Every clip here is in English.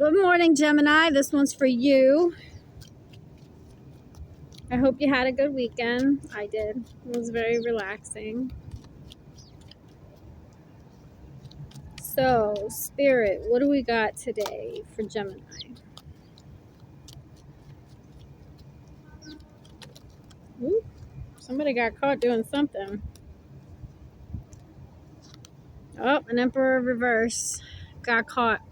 Good morning, Gemini. This one's for you. I hope you had a good weekend. I did. It was very relaxing. So, Spirit, what do we got today for Gemini? Ooh, somebody got caught doing something. Oh, an Emperor reverse. Got caught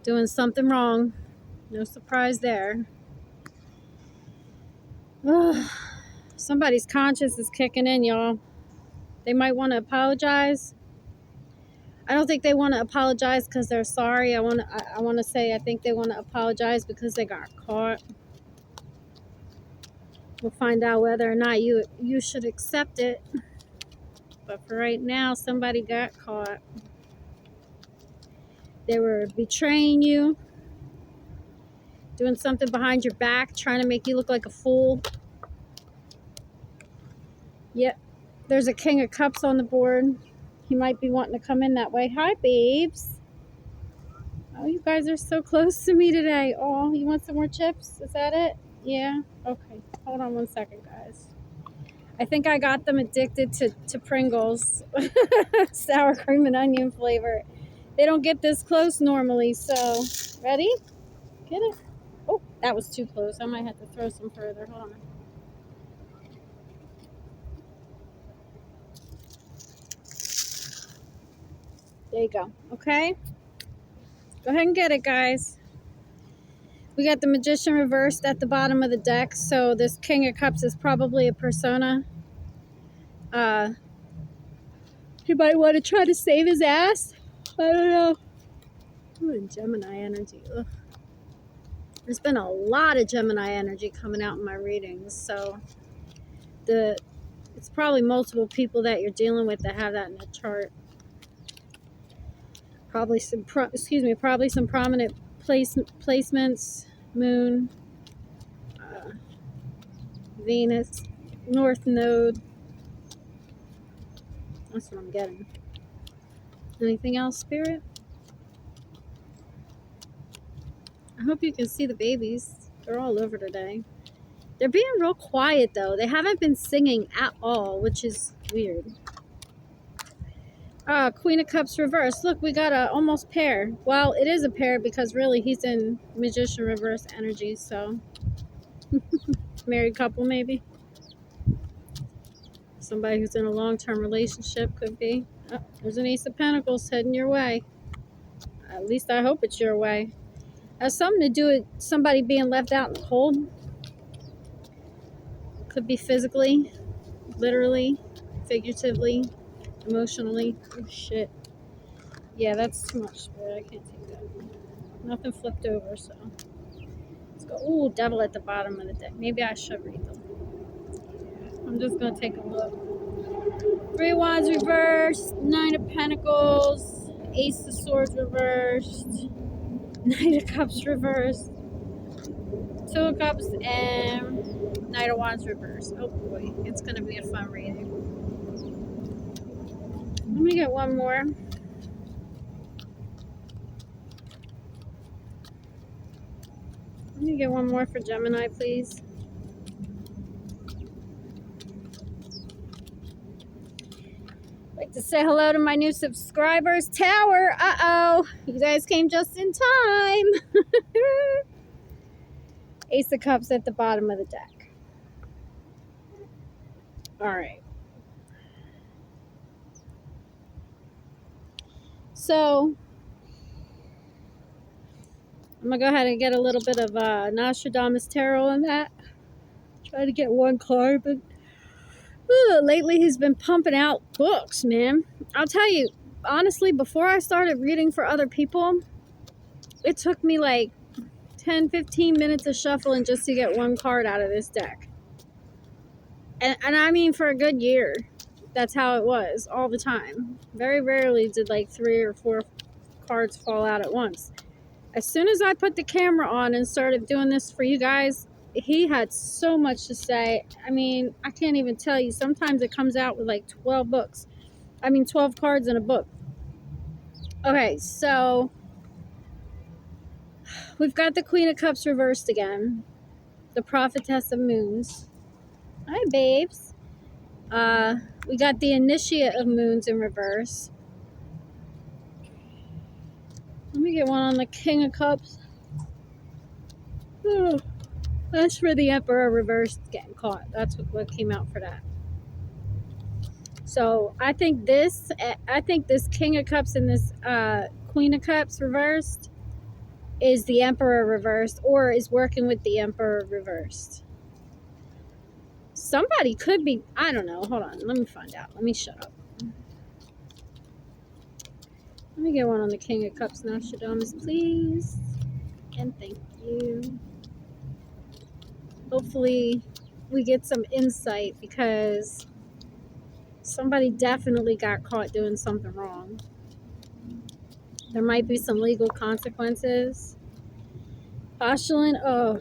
doing something wrong. No surprise there. Somebody's conscience is kicking in, y'all. They might want to apologize. I don't think they want to apologize because they're sorry. I want to say I think they want to apologize because they got caught. We'll find out whether or not you should accept it. But for right now, somebody got caught. They were betraying you, doing something behind your back, trying to make you look like a fool. Yep. There's a King of Cups on the board. He might be wanting to come in that way. Hi, babes. Oh, you guys are so close to me today. Oh, you want some more chips? Is that it? Yeah? Okay. Hold on one second, guys. I think I got them addicted to Pringles. Sour cream and onion flavor. They don't get this close normally, so... Ready? Get it? Oh, that was too close. I might have to throw some further. Hold on. There you go. Okay? Go ahead and get it, guys. We got the Magician reversed at the bottom of the deck, so this King of Cups is probably a persona. He might want to try to save his ass. I don't know. Ooh, Gemini energy. Ugh. There's been a lot of Gemini energy coming out in my readings, so it's probably multiple people that you're dealing with that have that in the chart. Probably some prominent placements. Moon, Venus, North Node. That's what I'm getting. Anything else, Spirit? I hope you can see the babies. They're all over today. They're being real quiet, though. They haven't been singing at all, which is weird. Queen of Cups reverse. Look, we got a almost pair. Well, it is a pair because really he's in Magician reverse energy, so... Married couple, maybe. Somebody who's in a long-term relationship could be. Oh, there's an Ace of Pentacles heading your way. At least I hope it's your way. Has something to do with somebody being left out in the cold. Could be physically, literally, figuratively, emotionally. Oh, shit. Yeah, that's too much, Spirit. I can't take that. Nothing flipped over, so. Let's go. Ooh, Devil at the bottom of the deck. Maybe I should read them. I'm just going to take a look. Three of Wands reversed. Nine of Pentacles. Ace of Swords reversed. Knight of Cups reversed. Two of Cups and Knight of Wands reversed. Oh boy, it's going to be a fun reading. Let me get one more. Let me get one more for Gemini, please. I'd like to say hello to my new subscribers. Tower, uh-oh. You guys came just in time. Ace of Cups at the bottom of the deck. All right. So, I'm going to go ahead and get a little bit of Nostradamus Tarot in that. Try to get one card, but lately he's been pumping out books, man. I'll tell you, honestly, before I started reading for other people, it took me like 10, 15 minutes of shuffling just to get one card out of this deck. And I mean for a good year. That's how it was all the time. Very rarely did like 3 or 4 cards fall out at once. As soon as I put the camera on and started doing this for you guys, he had so much to say. I mean, I can't even tell you. Sometimes it comes out with like 12 books. I mean, 12 cards in a book. Okay, so we've got the Queen of Cups reversed again. The Prophetess of Moons. Hi, babes. We got the Initiate of Moons in reverse. Let me get one on the King of Cups. Oh, that's for the Emperor reversed getting caught. That's what came out for that. So I think this King of Cups and this Queen of Cups reversed is the Emperor reversed, or is working with the Emperor reversed. Somebody could be, I don't know. Hold on, let me find out. Let me shut up. Let me get one on the King of Cups, Nostradamus, please. And thank you. Hopefully we get some insight, because somebody definitely got caught doing something wrong. There might be some legal consequences. Postulant, oh,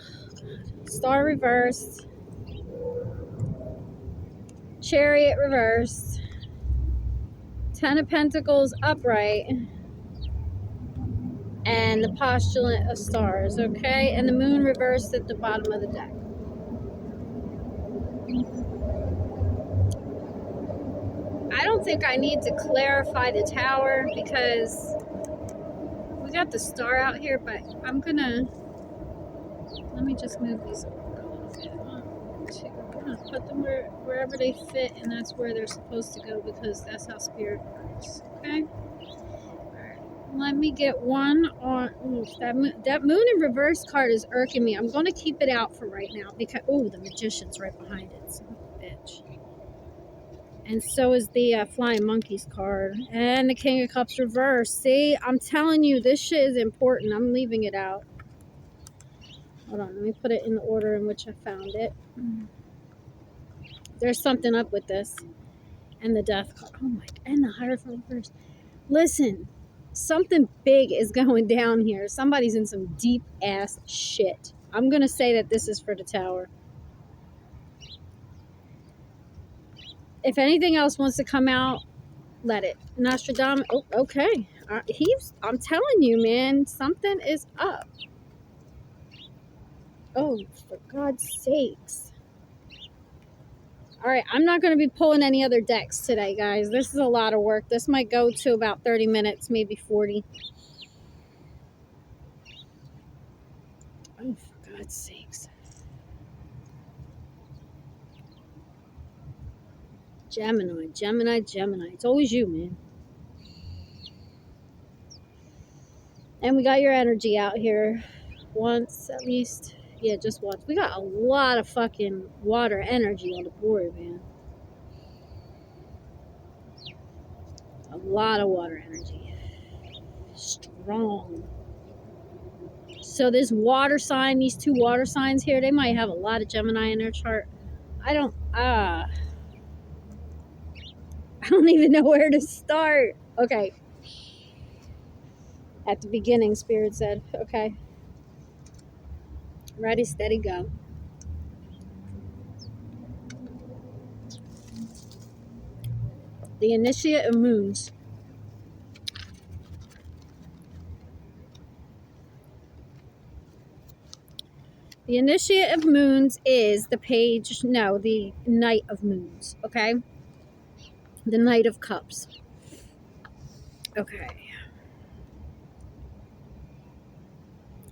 Star reversed. Chariot reversed. Ten of Pentacles upright. And the Postulant of Stars, okay? And the Moon reversed at the bottom of the deck. I don't think I need to clarify the Tower, because we got the Star out here, but I'm gonna, let me just move these a little bit. I'm gonna put them wherever they fit, and that's where they're supposed to go, because that's how Spirit works, okay? Alright, let me get one on, ooh, that Moon in reverse card is irking me. I'm gonna keep it out for right now, because, oh, the Magician's right behind it, son of a bitch. And so is the Flying Monkeys card. And the King of Cups reverse. See, I'm telling you, this shit is important. I'm leaving it out. Hold on, let me put it in the order in which I found it. There's something up with this. And the Death card. Oh my, and the Hierophant reverse. Listen, something big is going down here. Somebody's in some deep ass shit. I'm going to say that this is for the Tower. If anything else wants to come out, let it. Nostradamus. Oh, okay. I'm telling you, man, something is up. Oh, for God's sakes. All right, I'm not going to be pulling any other decks today, guys. This is a lot of work. This might go to about 30 minutes, maybe 40. Oh, for God's sakes. Gemini, Gemini, Gemini. It's always you, man. And we got your energy out here once, at least. Yeah, just once. We got a lot of fucking water energy on the board, man. A lot of water energy. Strong. So this water sign, these two water signs here, they might have a lot of Gemini in their chart. I don't even know where to start. Okay. At the beginning, Spirit said, okay. Ready, steady, go. The Initiate of Moons. The Initiate of Moons is the the Knight of Moons, okay? The Knight of Cups. Okay.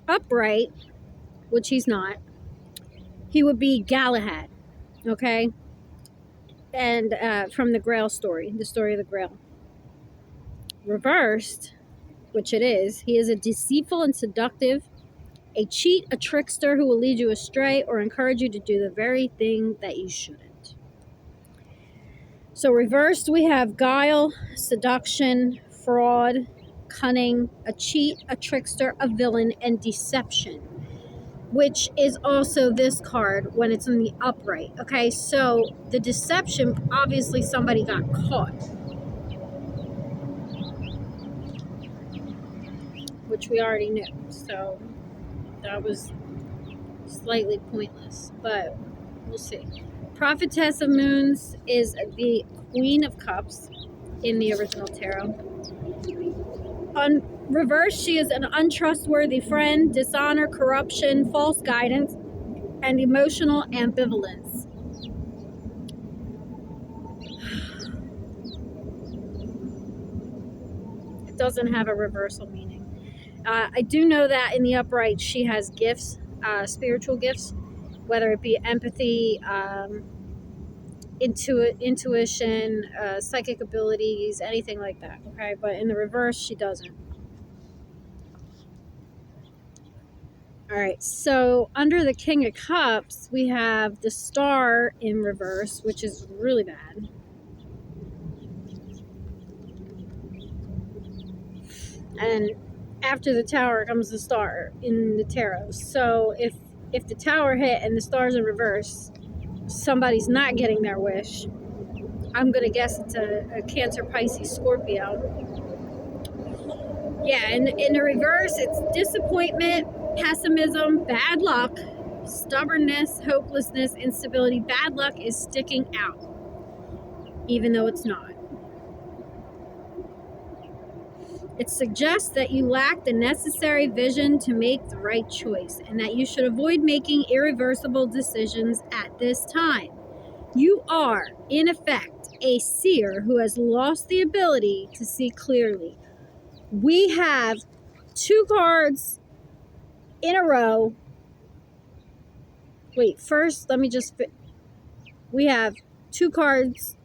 Upright, which he's not, he would be Galahad, okay? And from the Grail story, the story of the Grail. Reversed, which it is, he is a deceitful and seductive, a cheat, a trickster who will lead you astray or encourage you to do the very thing that you shouldn't. So reversed, we have guile, seduction, fraud, cunning, a cheat, a trickster, a villain, and deception, which is also this card when it's in the upright. Okay, so the deception, obviously somebody got caught, which we already knew. So that was slightly pointless, but we'll see. Prophetess of Moons is the Queen of Cups in the original tarot. Reverse, she is an untrustworthy friend, dishonor, corruption, false guidance, and emotional ambivalence. It doesn't have a reversal meaning. I do know that in the upright, she has gifts, spiritual gifts, whether it be empathy, intuition, psychic abilities, anything like that. Okay, but in the reverse, she doesn't. All right, so under the King of Cups, we have the Star in reverse, which is really bad. And after the Tower comes the Star in the tarot. So if the Tower hit and the Star's in reverse, somebody's not getting their wish. I'm gonna guess it's a Cancer, Pisces, Scorpio. Yeah, in the reverse, it's disappointment, pessimism, bad luck, stubbornness, hopelessness, instability. Bad luck is sticking out, even though it's not. It suggests that you lack the necessary vision to make the right choice and that you should avoid making irreversible decisions at this time. You are, in effect, a seer who has lost the ability to see clearly. We have 2 cards in a row. Wait, first, let me just... We have 2 cards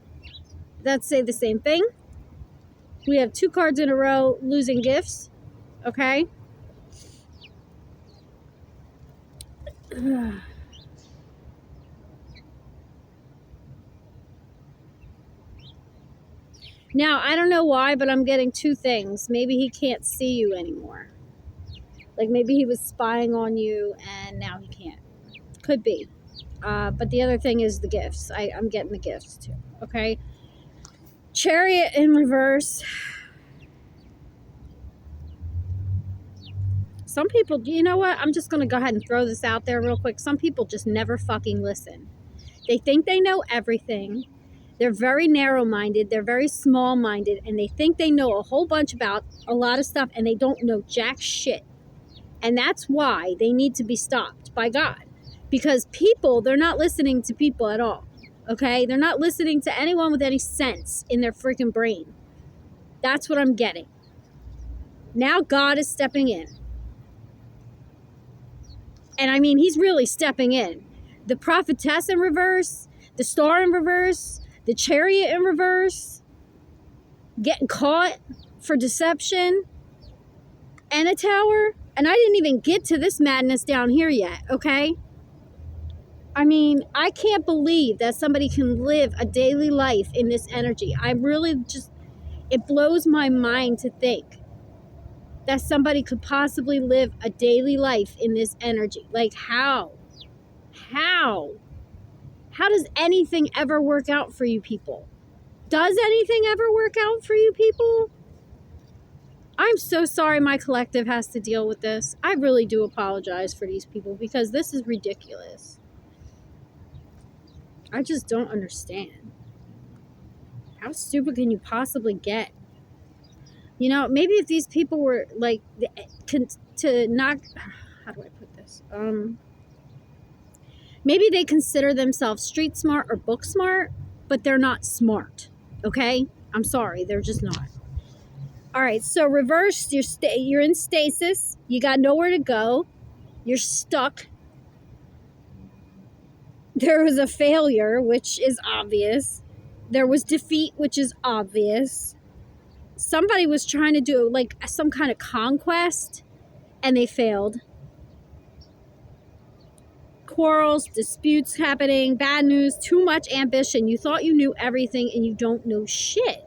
that say the same thing. We have 2 cards in a row losing gifts. Okay? Now, I don't know why, but I'm getting 2 things. Maybe he can't see you anymore. Like maybe he was spying on you and now he can't. Could be. But the other thing is the gifts. I'm getting the gifts too. Okay? Chariot in reverse. Some people, you know what? I'm just going to go ahead and throw this out there real quick. Some people just never fucking listen. They think they know everything. They're very narrow-minded. They're very small-minded. And they think they know a whole bunch about a lot of stuff. And they don't know jack shit. And that's why they need to be stopped by God. Because people, they're not listening to people at all. Okay? They're not listening to anyone with any sense in their freaking brain. That's what I'm getting. Now God is stepping in. And I mean, he's really stepping in. The prophetess in reverse, the star in reverse, the chariot in reverse, getting caught for deception, and a tower. And I didn't even get to this madness down here yet, okay? I mean, I can't believe that somebody can live a daily life in this energy. I really just, it blows my mind to think that somebody could possibly live a daily life in this energy. Like how? How does anything ever work out for you people? Does anything ever work out for you people? I'm so sorry my collective has to deal with this. I really do apologize for these people because this is ridiculous. I just don't understand. How stupid can you possibly get? You know, maybe if these people were like to not, how do I put this? Maybe they consider themselves street smart or book smart, but they're not smart. Okay? I'm sorry, they're just not. All right, so reverse, you're in stasis. You got nowhere to go. You're stuck. There was a failure, which is obvious. There was defeat, which is obvious. Somebody was trying to do like some kind of conquest and they failed. Quarrels, disputes happening, bad news, too much ambition. You thought you knew everything and you don't know shit.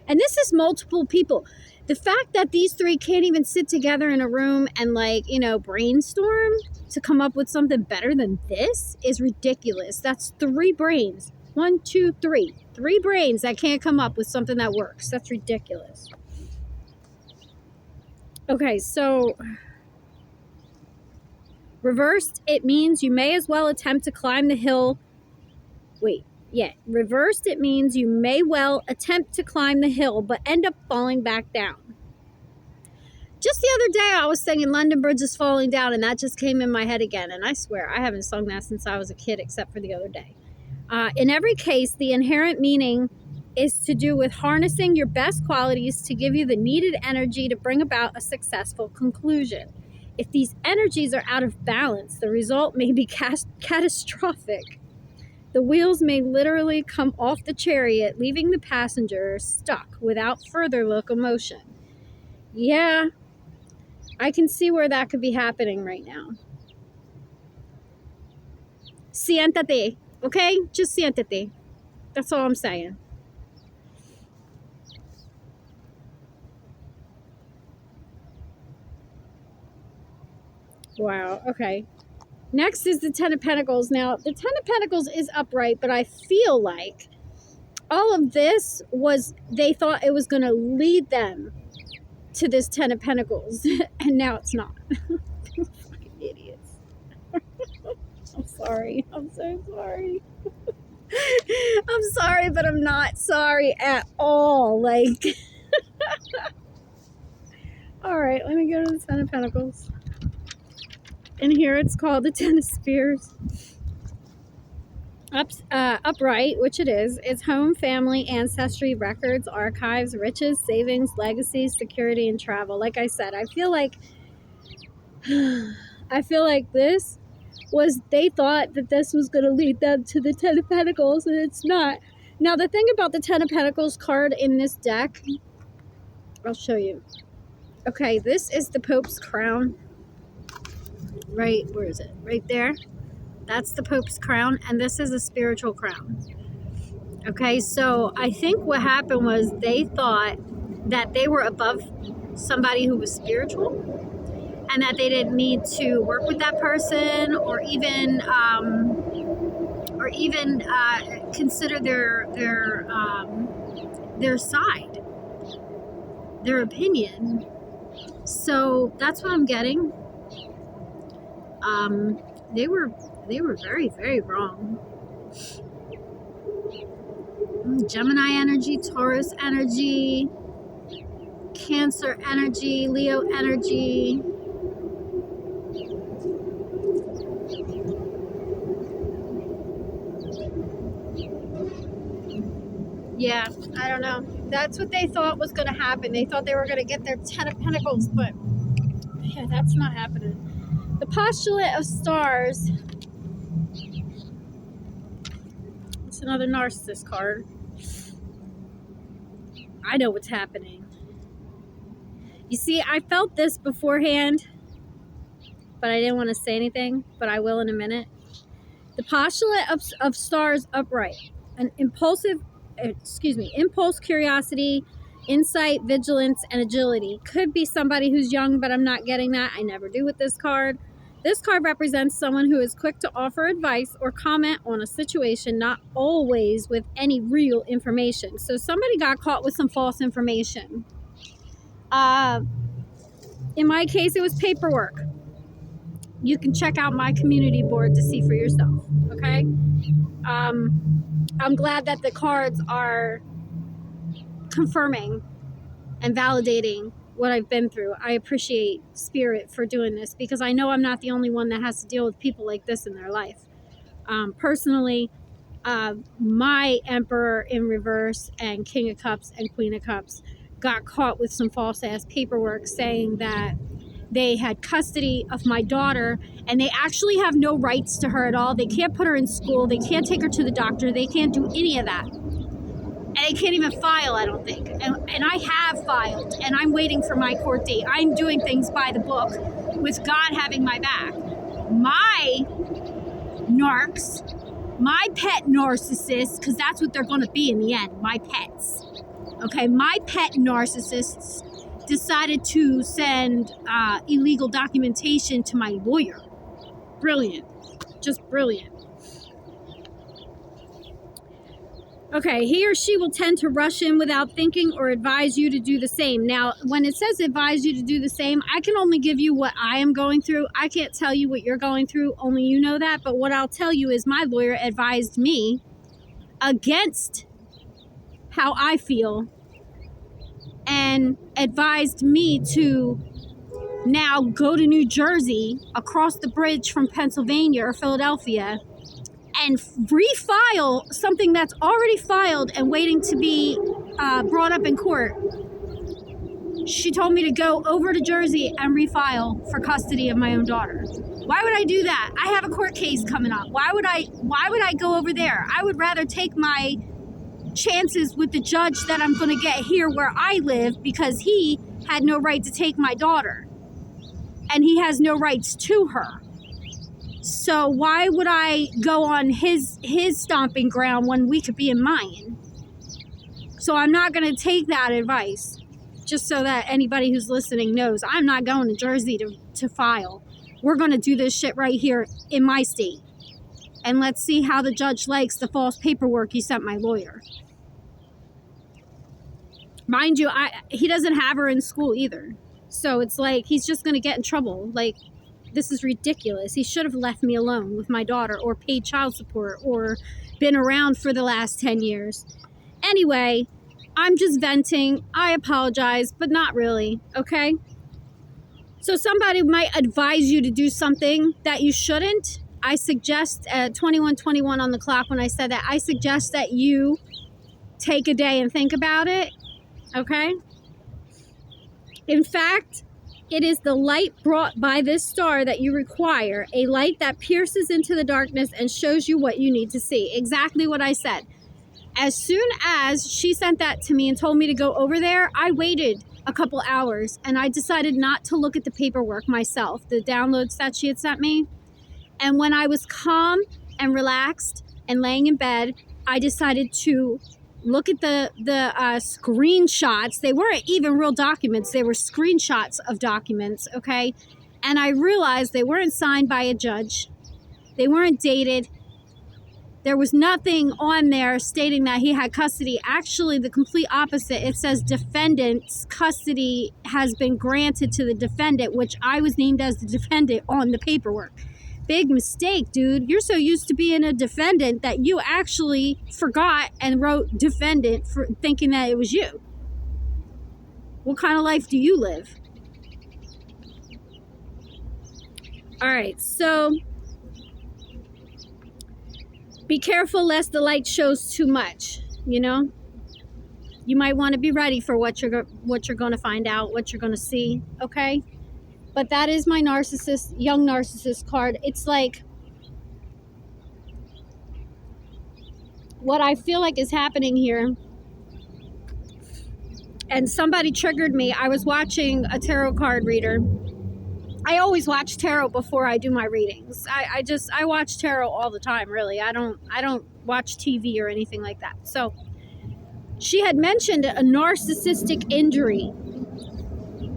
And this is multiple people. The fact that these 3 can't even sit together in a room and like, you know, brainstorm to come up with something better than this is ridiculous. That's 3 brains. 1, 2, 3. 3 brains that can't come up with something that works. That's ridiculous. Okay, so reversed, it means you may as well attempt to climb the hill. Wait, yet. Reversed, it means you may well attempt to climb the hill, but end up falling back down. Just the other day, I was singing London Bridge is Falling Down, and that just came in my head again. And I swear, I haven't sung that since I was a kid, except for the other day. In every case, the inherent meaning is to do with harnessing your best qualities to give you the needed energy to bring about a successful conclusion. If these energies are out of balance, the result may be catastrophic. The wheels may literally come off the chariot, leaving the passenger stuck without further locomotion. Yeah, I can see where that could be happening right now. Siéntate, okay? Just siéntate. That's all I'm saying. Wow, okay. Next is the Ten of Pentacles. Now, the Ten of Pentacles is upright, but I feel like all of this was, they thought it was going to lead them to this Ten of Pentacles, and now it's not. Fucking idiots. I'm sorry. I'm so sorry. I'm sorry, but I'm not sorry at all. Like, all right, let me go to the Ten of Pentacles. And here it's called the Ten of Spears. Upright, which it is, it's home, family, ancestry, records, archives, riches, savings, legacy, security, and travel. Like I said, I feel like this was, they thought that this was going to lead them to the Ten of Pentacles, and it's not. Now, the thing about the Ten of Pentacles card in this deck, I'll show you. Okay, this is the Pope's crown. Right, where is it? Right there. That's the Pope's crown, and this is a spiritual crown. Okay, so I think what happened was they thought that they were above somebody who was spiritual, and that they didn't need to work with that person, or even consider their side, their opinion. So that's what I'm getting. They were very, very wrong. Gemini energy, Taurus energy, Cancer energy, Leo energy. Yeah, I don't know. That's what they thought was going to happen. They thought they were going to get their Ten of Pentacles, but yeah, that's not happening. The postulate of stars. It's another narcissist card. I know what's happening. You see, I felt this beforehand, but I didn't want to say anything, but I will in a minute. The postulate of stars upright. An impulse, curiosity, insight, vigilance, and agility. Could be somebody who's young, but I'm not getting that. I never do with this card. This card represents someone who is quick to offer advice or comment on a situation, not always with any real information. So somebody got caught with some false information. In my case, it was paperwork. You can check out my community board to see for yourself, okay? I'm glad that the cards are confirming and validating what I've been through. I appreciate Spirit for doing this, because I know I'm not the only one that has to deal with people like this in their life. Personally, my Emperor in reverse and King of Cups and Queen of Cups got caught with some false ass paperwork saying that they had custody of my daughter, and they actually have no rights to her at all. They can't put her in school. They can't take her to the doctor. They can't do any of that. And they can't even file, I don't think. And I have filed, and I'm waiting for my court date. I'm doing things by the book with God having my back. My narcs, my pet narcissists, because that's what they're going to be in the end, my pets. Okay, my pet narcissists decided to send illegal documentation to my lawyer. Brilliant. Just brilliant. Okay, he or she will tend to rush in without thinking or advise you to do the same. Now, when it says advise you to do the same, I can only give you what I am going through. I can't tell you what you're going through. Only you know that. But what I'll tell you is my lawyer advised me against how I feel and advised me to now go to New Jersey, across the bridge from Pennsylvania or Philadelphia, and refile something that's already filed and waiting to be brought up in court. She told me to go over to Jersey and refile for custody of my own daughter. Why would I do that? I have a court case coming up. Why would I go over there? I would rather take my chances with the judge that I'm going to get here where I live, because he had no right to take my daughter and he has no rights to her. So why would I go on his stomping ground when we could be in mine? So I'm not going to take that advice. Just so that anybody who's listening knows, I'm not going to Jersey to file. We're going to do this shit right here in my state. And let's see how the judge likes the false paperwork he sent my lawyer. Mind you, he doesn't have her in school either. So it's like, he's just going to get in trouble. Like, this is ridiculous. He should have left me alone with my daughter, or paid child support, or been around for the last 10 years. Anyway, I'm just venting. I apologize, but not really, okay? So somebody might advise you to do something that you shouldn't. I suggest, at 21:21 on the clock when I said that, I suggest that you take a day and think about it, okay? In fact, it is the light brought by this star that you require, a light that pierces into the darkness and shows you what you need to see. Exactly what I said. As soon as she sent that to me and told me to go over there, I waited a couple hours and I decided not to look at the paperwork myself, the downloads that she had sent me. And when I was calm and relaxed and laying in bed, I decided to look at the screenshots. They weren't even real documents. They were screenshots of documents, okay? And I realized they weren't signed by a judge. They weren't dated. There was nothing on there stating that he had custody. Actually, the complete opposite. It says defendant's custody has been granted to the defendant, which I was named as the defendant on the paperwork. Big mistake, dude. You're so used to being a defendant that you actually forgot and wrote defendant for thinking that it was you. What kind of life do you live? All right, so be careful lest the light shows too much, you know? You might want to be ready for what you're going to find out, what you're going to see, okay? But that is my young narcissist card. It's like, what I feel like is happening here, and somebody triggered me. I was watching a tarot card reader. I always watch tarot before I do my readings. I watch tarot all the time, really. I don't watch TV or anything like that. So she had mentioned a narcissistic injury.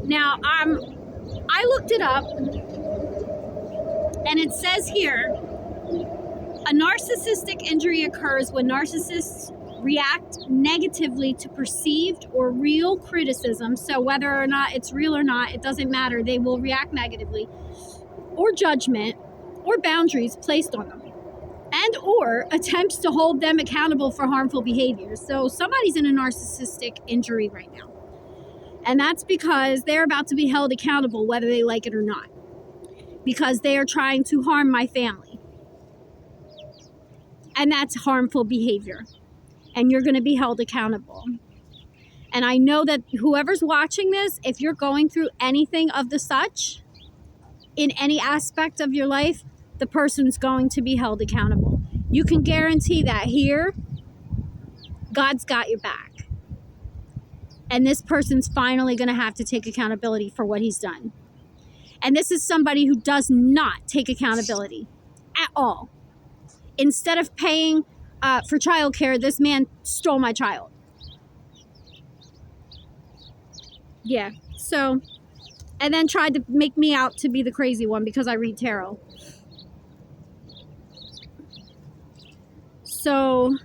Now, I looked it up, and it says here, a narcissistic injury occurs when narcissists react negatively to perceived or real criticism. So whether or not it's real or not, it doesn't matter. They will react negatively, or judgment, or boundaries placed on them, and or attempts to hold them accountable for harmful behaviors. So somebody's in a narcissistic injury right now. And that's because they're about to be held accountable whether they like it or not. Because they are trying to harm my family. And that's harmful behavior. And you're going to be held accountable. And I know that whoever's watching this, if you're going through anything of the such, in any aspect of your life, the person's going to be held accountable. You can guarantee that here, God's got your back. And this person's finally going to have to take accountability for what he's done. And this is somebody who does not take accountability at all. Instead of paying for childcare, this man stole my child. Yeah, so, and then tried to make me out to be the crazy one because I read tarot. So,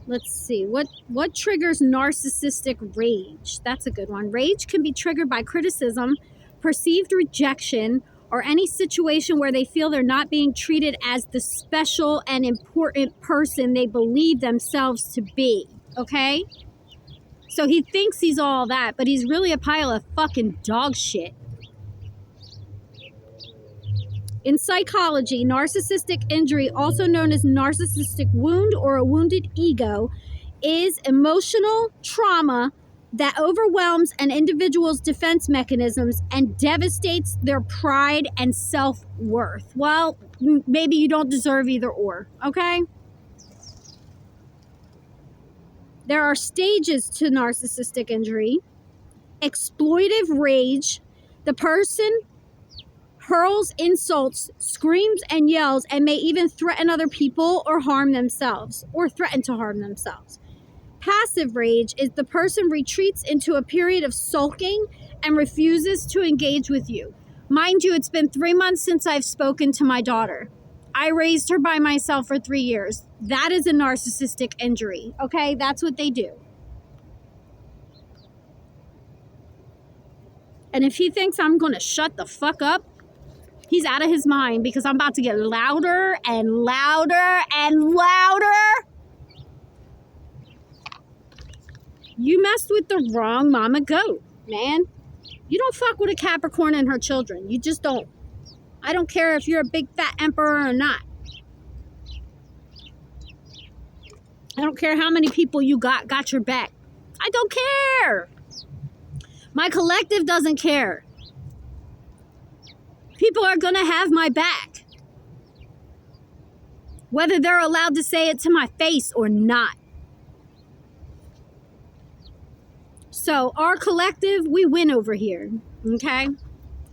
let's see, what triggers narcissistic rage? That's a good one. Rage can be triggered by criticism, perceived rejection, or any situation where they feel they're not being treated as the special and important person they believe themselves to be, okay? So he thinks he's all that, but he's really a pile of fucking dog shit. In psychology, narcissistic injury, also known as narcissistic wound or a wounded ego, is emotional trauma that overwhelms an individual's defense mechanisms and devastates their pride and self-worth. Well, maybe you don't deserve either or, okay? There are stages to narcissistic injury. Exploitive rage. The person hurls insults, screams and yells, and may even threaten other people or harm themselves, or threaten to harm themselves. Passive rage is the person retreats into a period of sulking and refuses to engage with you. Mind you, it's been 3 months since I've spoken to my daughter. I raised her by myself for 3 years. That is a narcissistic injury, okay? That's what they do. And if he thinks I'm going to shut the fuck up, he's out of his mind, because I'm about to get louder and louder and louder. You messed with the wrong mama goat, man. You don't fuck with a Capricorn and her children. You just don't. I don't care if you're a big fat emperor or not. I don't care how many people you got your back. I don't care. My collective doesn't care. People are going to have my back, whether they're allowed to say it to my face or not. So our collective, we win over here, okay?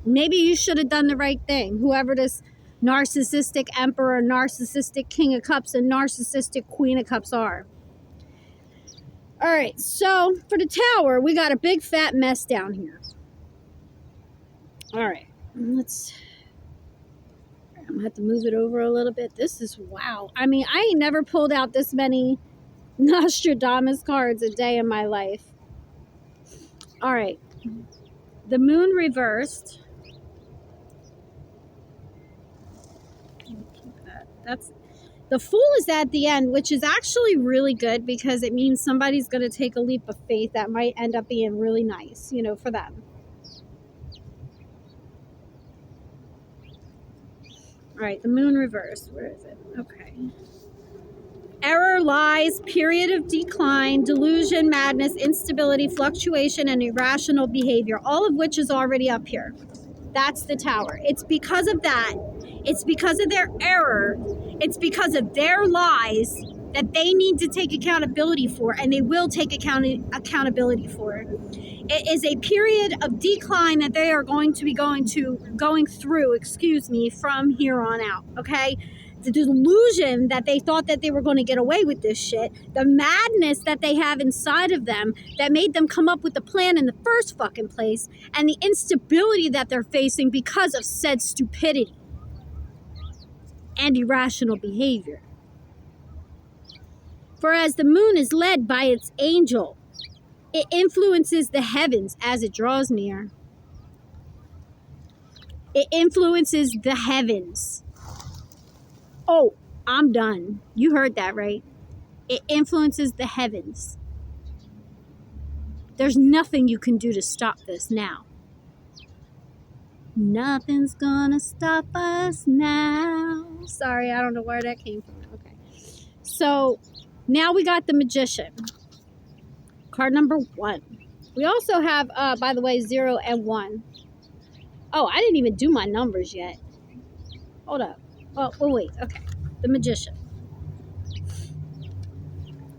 Maybe you should have done the right thing, whoever this narcissistic emperor, narcissistic king of cups, and narcissistic queen of cups are. All right, so for the tower, we got a big fat mess down here. All right. I'm gonna have to move it over a little bit. This is wow. I mean, I ain't never pulled out this many Nostradamus cards a day in my life. All right. The moon reversed. That's the Fool is at the end, which is actually really good because it means somebody's going to take a leap of faith that might end up being really nice, you know, for them. All right, the moon reversed. Where is it? Okay. Error, lies, period of decline, delusion, madness, instability, fluctuation, and irrational behavior, all of which is already up here. That's the tower. It's because of that. It's because of their error. It's because of their lies that they need to take accountability for, and they will take accountability for. It is a period of decline that they are going to be going through, from here on out, okay? The delusion that they thought that they were going to get away with this shit, the madness that they have inside of them that made them come up with the plan in the first fucking place, and the instability that they're facing because of said stupidity and irrational behavior. For as the moon is led by its angel, it influences the heavens as it draws near. It influences the heavens. Oh, I'm done. You heard that right. It influences the heavens. There's nothing you can do to stop this now. Nothing's gonna stop us now. Sorry, I don't know where that came from. Okay. So now we got the Magician. Card number 1. We also have, by the way, 0 and 1. Oh, I didn't even do my numbers yet. Hold up. Oh, wait. Okay. The Magician.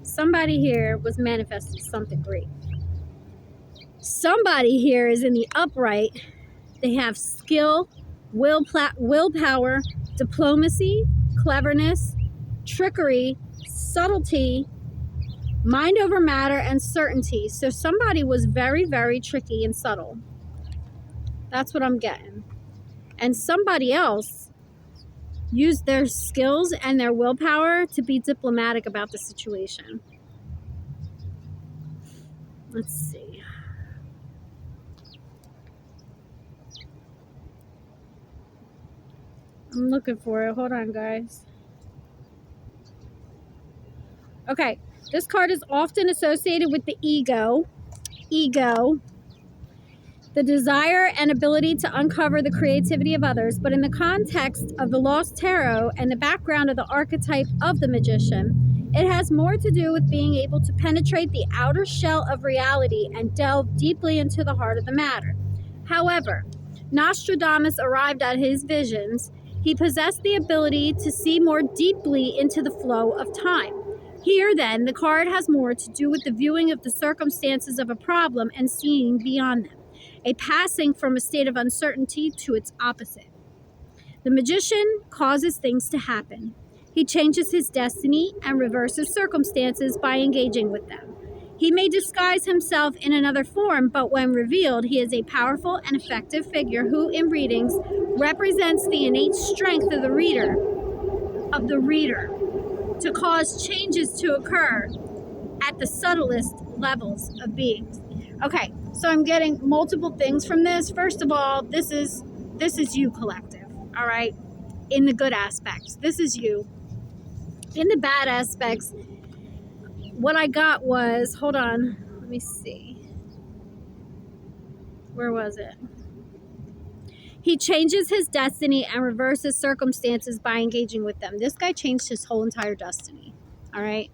Somebody here was manifesting something great. Somebody here is in the upright. They have skill, willpower, diplomacy, cleverness, trickery, subtlety, mind over matter, and certainty. So somebody was very, very tricky and subtle. That's what I'm getting. And somebody else used their skills and their willpower to be diplomatic about the situation. Let's see. I'm looking for it. Hold on, guys. Okay. This card is often associated with the ego, the desire and ability to uncover the creativity of others. But in the context of the Lost Tarot and the background of the archetype of the magician, it has more to do with being able to penetrate the outer shell of reality and delve deeply into the heart of the matter. However, Nostradamus arrived at his visions. He possessed the ability to see more deeply into the flow of time. Here, then, the card has more to do with the viewing of the circumstances of a problem and seeing beyond them, a passing from a state of uncertainty to its opposite. The magician causes things to happen. He changes his destiny and reverses circumstances by engaging with them. He may disguise himself in another form, but when revealed, he is a powerful and effective figure who, in readings, represents the innate strength of the reader, to cause changes to occur at the subtlest levels of beings. Okay, so I'm getting multiple things from this. First of all, this is you, collective, all right? In the good aspects, this is you. In the bad aspects, what I got was, hold on, let me see. Where was it? He changes his destiny and reverses circumstances by engaging with them. This guy changed his whole entire destiny, all right?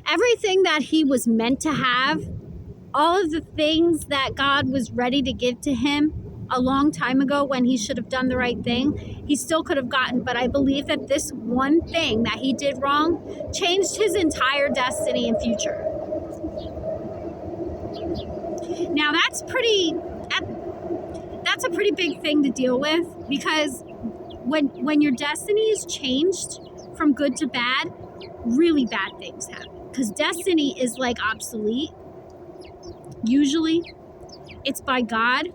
Everything that he was meant to have, all of the things that God was ready to give to him a long time ago when he should have done the right thing, he still could have gotten. But I believe that this one thing that he did wrong changed his entire destiny and future. Now that's a pretty big thing to deal with, because when your destiny is changed from good to bad, really bad things happen. Because destiny is like obsolete. Usually it's by God,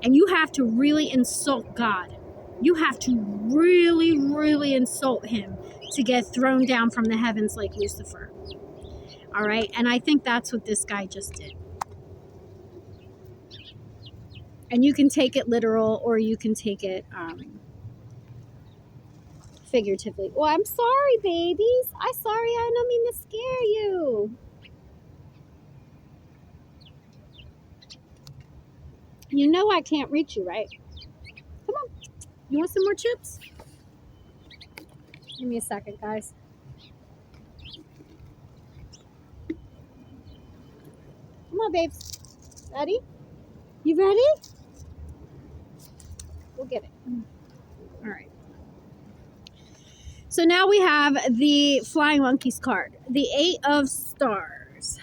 and you have to really insult God. You have to really, really insult him to get thrown down from the heavens like Lucifer. All right, and I think that's what this guy just did. And you can take it literal, or you can take it figuratively. Oh, I'm sorry, babies. I'm sorry. I don't mean to scare you. You know I can't reach you, right? Come on. You want some more chips? Give me a second, guys. Come on, babes. Ready? You ready? We'll get it. All right. So now we have the Flying Monkeys card. The 8 of Stars.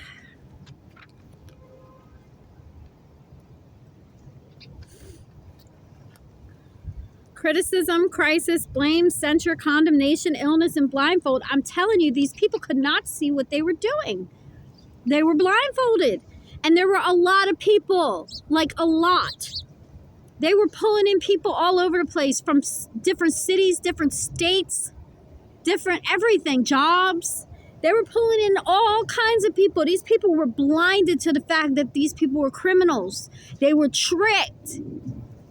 Criticism, crisis, blame, censure, condemnation, illness, and blindfold. I'm telling you, these people could not see what they were doing. They were blindfolded. And there were a lot of people, like a lot. They were pulling in people all over the place from different cities, different states, different everything, jobs. They were pulling in all kinds of people. These people were blinded to the fact that these people were criminals. They were tricked.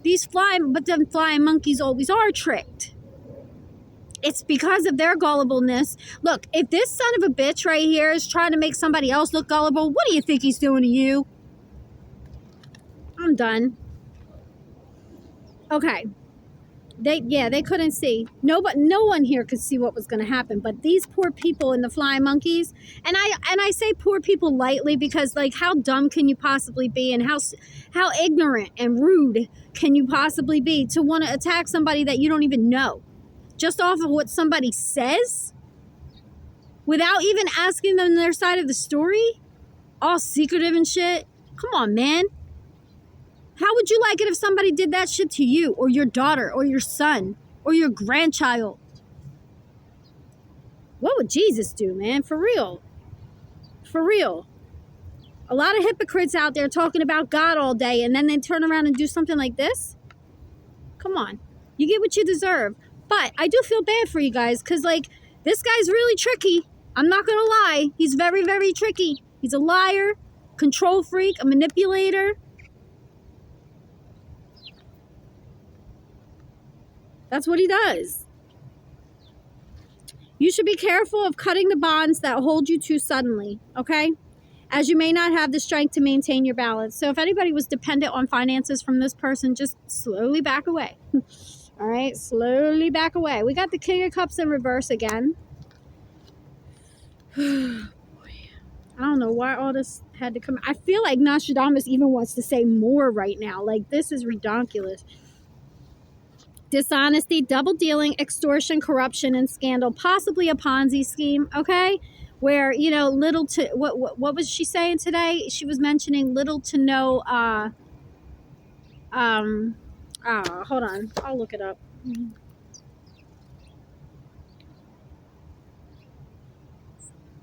But them flying monkeys always are tricked. It's because of their gullibleness. Look, if this son of a bitch right here is trying to make somebody else look gullible, what do you think he's doing to you? I'm done. Okay. They couldn't see. No one here could see what was going to happen. But these poor people in the flying monkeys, and I say poor people lightly, because like, how dumb can you possibly be, and how ignorant and rude can you possibly be to want to attack somebody that you don't even know, just off of what somebody says, without even asking them their side of the story, all secretive and shit. Come on, man. How would you like it if somebody did that shit to you, or your daughter, or your son, or your grandchild? What would Jesus do, man? For real. For real. A lot of hypocrites out there talking about God all day, and then they turn around and do something like this? Come on. You get what you deserve. But I do feel bad for you guys, because, like, this guy's really tricky. I'm not going to lie. He's very, very tricky. He's a liar, control freak, a manipulator. That's what he does. You should be careful of cutting the bonds that hold you too suddenly, okay? As you may not have the strength to maintain your balance. So if anybody was dependent on finances from this person, just slowly back away. All right, slowly back away. We got the King of Cups in reverse again. I don't know why all this had to come. I feel like Nostradamus even wants to say more right now. Like, this is ridiculous. Dishonesty, double dealing, extortion, corruption, and scandal, possibly a Ponzi scheme, okay? Where, you know, little to, what was she saying today? She was mentioning little to no, hold on, I'll look it up.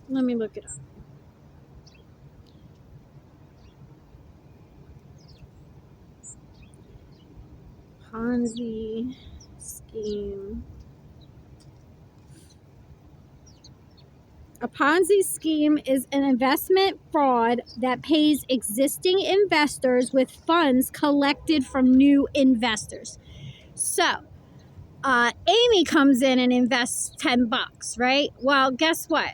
Let me look it up. Ponzi scheme. A Ponzi scheme is an investment fraud that pays existing investors with funds collected from new investors. So, Amy comes in and invests $10, right? Well, guess what?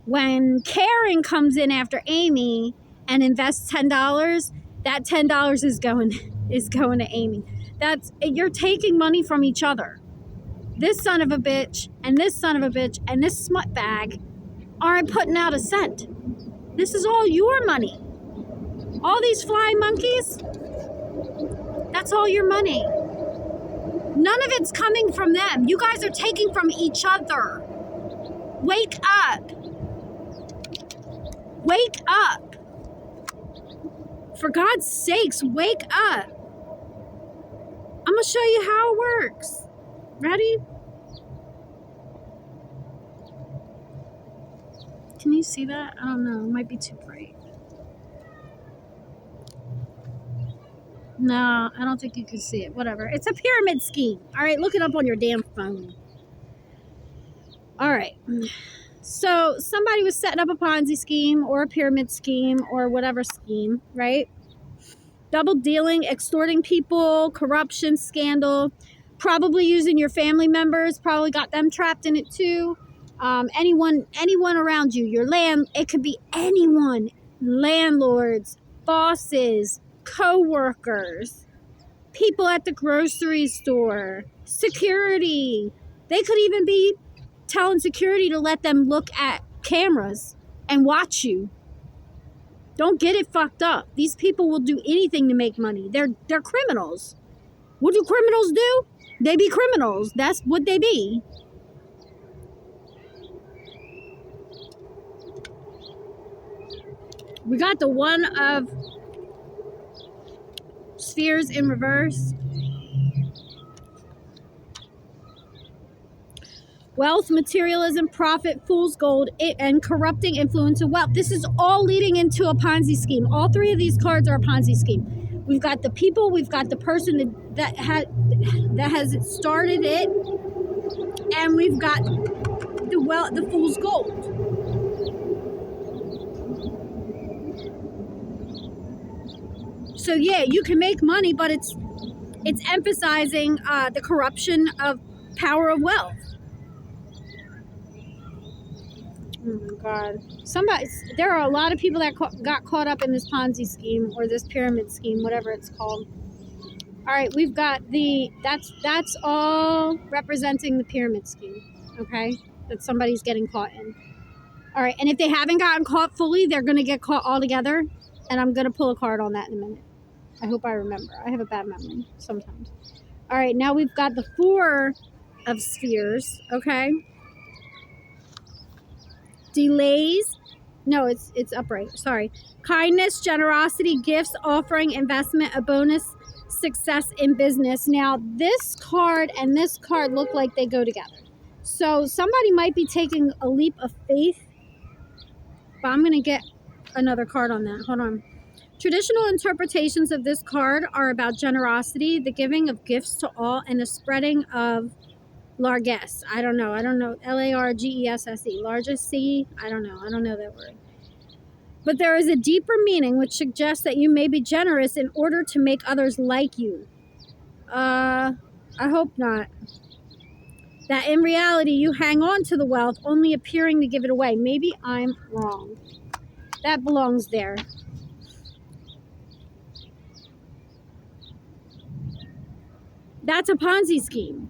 When Karen comes in after Amy and invests $10, that $10 is going to Amy. You're taking money from each other. This son of a bitch and this son of a bitch and this smut bag aren't putting out a cent. This is all your money. All these flying monkeys, that's all your money. None of it's coming from them. You guys are taking from each other. Wake up. Wake up. For God's sakes, wake up. I'm going to show you how it works. Ready? Can you see that? I don't know. It might be too bright. No, I don't think you can see it. Whatever. It's a pyramid scheme. All right, look it up on your damn phone. All right. So somebody was setting up a Ponzi scheme or a pyramid scheme or whatever scheme, right? Double dealing, extorting people, corruption, scandal, probably using your family members, probably got them trapped in it too. Anyone around you, it could be anyone, landlords, bosses, co-workers, people at the grocery store, security. They could even be telling security to let them look at cameras and watch you. Don't get it fucked up. These people will do anything to make money. They're criminals. What do criminals do? They be criminals. That's what they be. We got the One of Spheres in reverse. Wealth, materialism, profit, fool's gold, and corrupting influence of wealth. This is all leading into a Ponzi scheme. All three of these cards are a Ponzi scheme. We've got the people, we've got the person that has started it, and we've got the fool's gold. So yeah, you can make money, but it's emphasizing the corruption of power of wealth. Oh my God. There are a lot of people that got caught up in this Ponzi scheme or this pyramid scheme, whatever it's called. All right, we've got that's all representing the pyramid scheme, okay? That somebody's getting caught in. All right, and if they haven't gotten caught fully, they're going to get caught all together, and I'm going to pull a card on that in a minute. I hope I remember. I have a bad memory sometimes. All right, now we've got the Four of Spheres, okay? Delays. No, it's upright. Sorry. Kindness, generosity, gifts, offering, investment, a bonus, success in business. Now, this card and this card look like they go together. So somebody might be taking a leap of faith, but I'm going to get another card on that. Hold on. Traditional interpretations of this card are about generosity, the giving of gifts to all, and the spreading of largesse. I don't know. Largesse. Largesse. I don't know that word. But there is a deeper meaning which suggests that you may be generous in order to make others like you. I hope not. That in reality, you hang on to the wealth, only appearing to give it away. Maybe I'm wrong. That belongs there. That's a Ponzi scheme.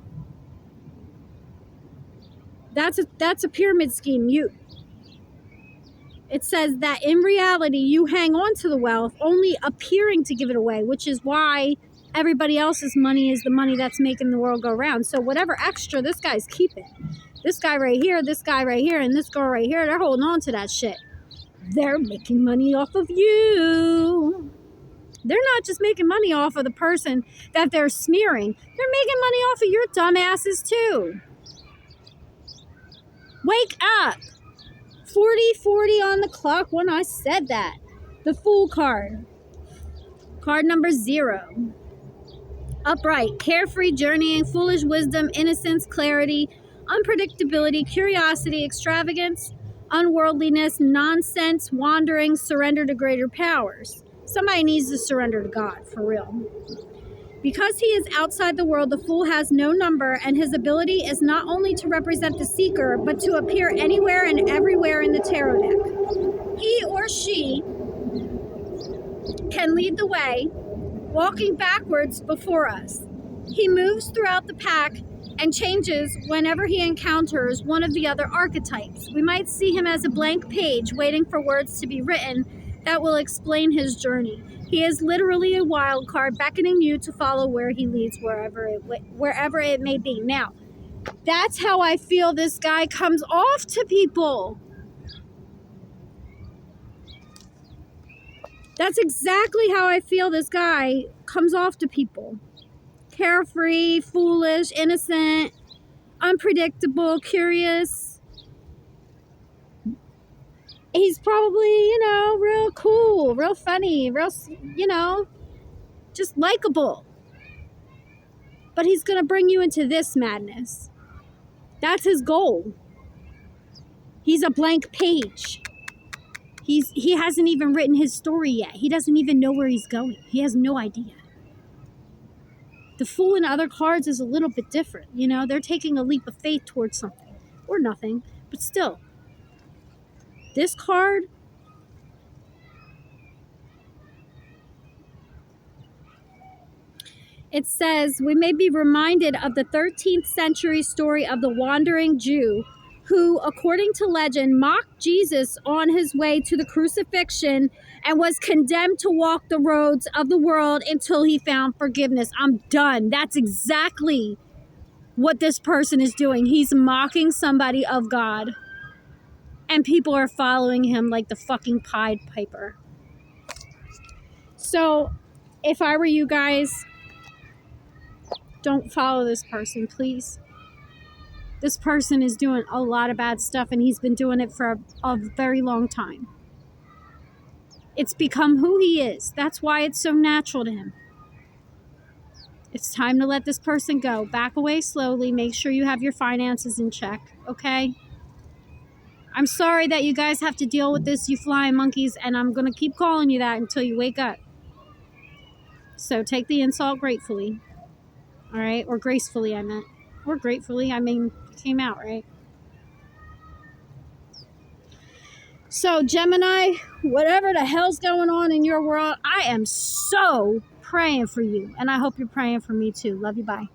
That's a pyramid scheme. It says that in reality, you hang on to the wealth, only appearing to give it away, which is why everybody else's money is the money that's making the world go round. So whatever extra this guy's keeping, this guy right here, this guy right here, and this girl right here, they're holding on to that shit. They're making money off of you. They're not just making money off of the person that they're smearing. They're making money off of your dumbasses too. Wake up. 40/40 on the clock when I said that. The Fool card. Card number 0. Upright, carefree, journeying, foolish wisdom, innocence, clarity, unpredictability, curiosity, extravagance, unworldliness, nonsense, wandering, surrender to greater powers. Somebody needs to surrender to God, for real. Because he is outside the world, the Fool has no number, and his ability is not only to represent the seeker, but to appear anywhere and everywhere in the tarot deck. He or she can lead the way, walking backwards before us. He moves throughout the pack and changes whenever he encounters one of the other archetypes. We might see him as a blank page waiting for words to be written that will explain his journey. He is literally a wild card beckoning you to follow where he leads, wherever it may be. Now, that's how I feel this guy comes off to people. That's exactly how I feel this guy comes off to people. Carefree, foolish, innocent, unpredictable, curious. He's probably, real cool, real funny, real, just likable. But he's going to bring you into this madness. That's his goal. He's a blank page. He hasn't even written his story yet. He doesn't even know where he's going. He has no idea. The Fool in other cards is a little bit different. They're taking a leap of faith towards something. Or nothing. But still. This card, it says, we may be reminded of the 13th century story of the wandering Jew who, according to legend, mocked Jesus on his way to the crucifixion and was condemned to walk the roads of the world until he found forgiveness. I'm done. That's exactly what this person is doing. He's mocking somebody of God, and people are following him like the fucking Pied Piper. So, if I were you guys, don't follow this person, please. This person is doing a lot of bad stuff, and he's been doing it for a very long time. It's become who he is. That's why it's so natural to him. It's time to let this person go. Back away slowly. Make sure you have your finances in check, okay? I'm sorry that you guys have to deal with this, you flying monkeys, and I'm going to keep calling you that until you wake up. So take the insult gratefully, all right? Or gracefully, I meant. Or gratefully, it came out, right? So, Gemini, whatever the hell's going on in your world, I am so praying for you. And I hope you're praying for me too. Love you. Bye.